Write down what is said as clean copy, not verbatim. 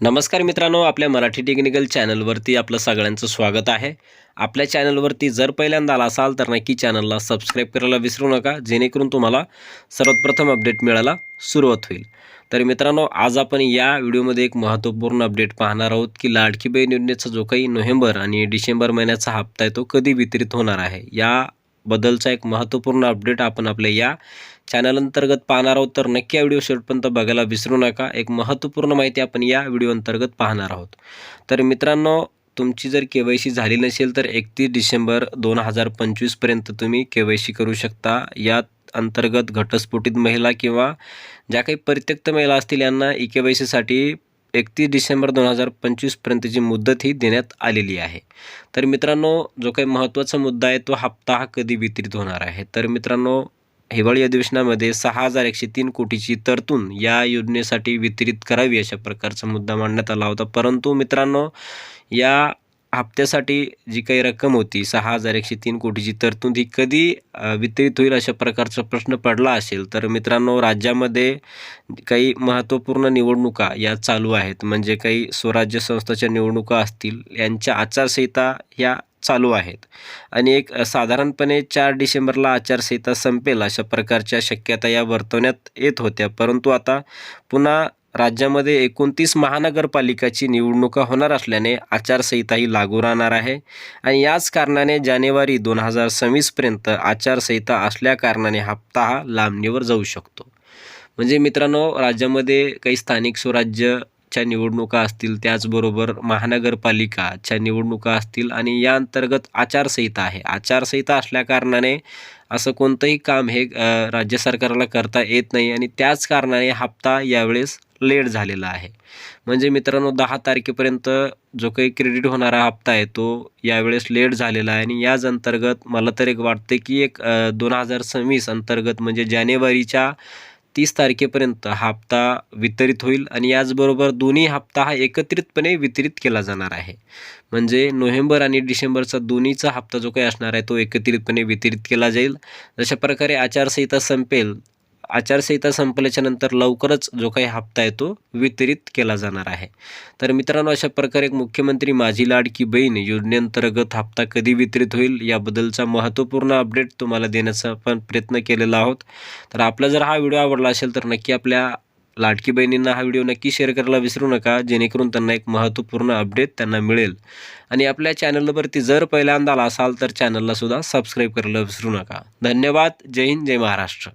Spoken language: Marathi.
नमस्कार मित्रांनो, आपल्या मराठी टेक्निकल चॅनलवरती आपलं सगळ्यांचं स्वागत आहे। आपल्या चॅनलवरती जर पहिल्यांदा आला असाल तर नक्की चॅनलला सबस्क्राईब करायला विसरू नका, जेणेकरून तुम्हाला सर्वात प्रथम अपडेट मिळायला सुरुवात होईल। तर मित्रांनो, आज आपण या व्हिडिओमध्ये एक महत्त्वपूर्ण अपडेट पाहणार आहोत की लाडकी बहीण योजनेचा जो काही नोव्हेंबर आणि डिसेंबर महिन्याचा हप्ता आहे तो कधी वितरित होणार आहे, याबद्दलचा एक महत्त्वपूर्ण अपडेट आपण आपल्या या चॅनल अंतर्गत पाहणार आहोत। तर नक्की व्हिडिओ शेवटपर्यंत बघायला विसरू नका। एक महत्त्वपूर्ण माहिती आपण या व्हिडिओ अंतर्गत पाहणार आहोत। तर मित्रांनो, तुमची जर केवायसी झाली नसेल तर 31 डिसेंबर 2025 पर्यंत तुम्ही केवायसी करू शकता। यात अंतर्गत घटस्फोटित महिला किंवा ज्या काही परित्यक्त महिला असतील यांना ई-केवायसीसाठी 31 डिसेंबर 2025 पर्यंतची मुदत ही देण्यात आलेली आहे। तर मित्रांनो, जो काही महत्त्वाचा मुद्दा आहे तो हप्ता हा कधी वितरित होणार आहे। तर मित्रांनो, हिवाळी अधिवेशनामध्ये 6,103 कोटीची तरतूद या योजनेसाठी वितरित करावी अशा प्रकारचा मुद्दा मांडण्यात आला होता। परंतु मित्रांनो, या हप्त्यासाठी जी काही रक्कम होती 6,103 कोटीची तरतूद ही कधी वितरित होईल अशा प्रकारचा प्रश्न पडला असेल तर मित्रांनो, राज्यामध्ये काही महत्त्वपूर्ण निवडणुका या चालू आहेत, म्हणजे काही स्वराज्य संस्थांच्या निवडणुका असतील, यांच्या आचारसंहिता या चालू आहेत आणि एक साधारणपणे 4 डिसेंबरला आचारसंहिता संपेल अशा प्रकारच्या शक्यता या वर्तवण्यात येत होत्या। परंतु आता पुन्हा राज्यामध्ये 29 महानगरपालिकाची निवडणुका होणार असल्याने आचारसंहिता ही लागू राहणार आहे आणि याच कारणाने जानेवारी 2026 पर्यंत आचारसंहिता असल्या कारणाने हप्ता हा लांबणीवर जाऊ शकतो। म्हणजे मित्रांनो, राज्यामध्ये काही स्थानिक स्वराज्यच्या निवडणुका असतील, त्याचबरोबर महानगरपालिकाच्या निवडणुका असतील आणि या अंतर्गत आचारसंहिता आहे। आचारसंहिता असल्या कारणाने असं कोणतंही काम हे राज्य सरकारला करता येत नाही आणि त्याच कारणाने हप्ता यावेळेस लेट झालेला आहे। म्हणजे मित्रांनो, 10 तारखेपर्यंत जो काही क्रेडिट होणारा हप्ता आहे तो यावेळेस लेट झालेला आहे आणि याच अंतर्गत मला तर एक वाटते की 2026 अंतर्गत म्हणजे जानेवारीच्या 30 तारखेपर्यंत हा हप्ता वितरित होईल आणि याचबरोबर दोन्ही हप्ता हा एकत्रितपणे वितरित केला जाणार आहे। म्हणजे नोव्हेंबर आणि डिसेंबरचा दोन्हीचा हप्ता जो काही असणार आहे तो एकत्रितपणे वितरित केला जाईल। जशा प्रकारे आचारसंहिता संपेल, आचारसंहिता संपल्याच्या नंतर लवकरच जो काही हप्ता आहे तो वितरित केला जाणार आहे। तर मित्रांनो, अशा प्रकारे मुख्यमंत्री माझी लाडकी बहीण योजनेअंतर्गत हप्ता कधी वितरित होईल याबद्दलचा महत्त्वपूर्ण अपडेट तुम्हाला देण्याचा आपण प्रयत्न केलेला आहोत। तर आपला जर हा व्हिडिओ आवडला असेल तर नक्की आपल्या लाडकी बहिणींना हा व्हिडिओ नक्की शेअर करायला विसरू नका, जेणेकरून त्यांना एक महत्त्वपूर्ण अपडेट त्यांना मिळेल। आणि आपल्या चॅनलवरती जर पहिल्यांदा आला असाल तर चॅनलला सुद्धा सबस्क्राईब करायला विसरू नका। धन्यवाद। जय हिंद, जय महाराष्ट्र।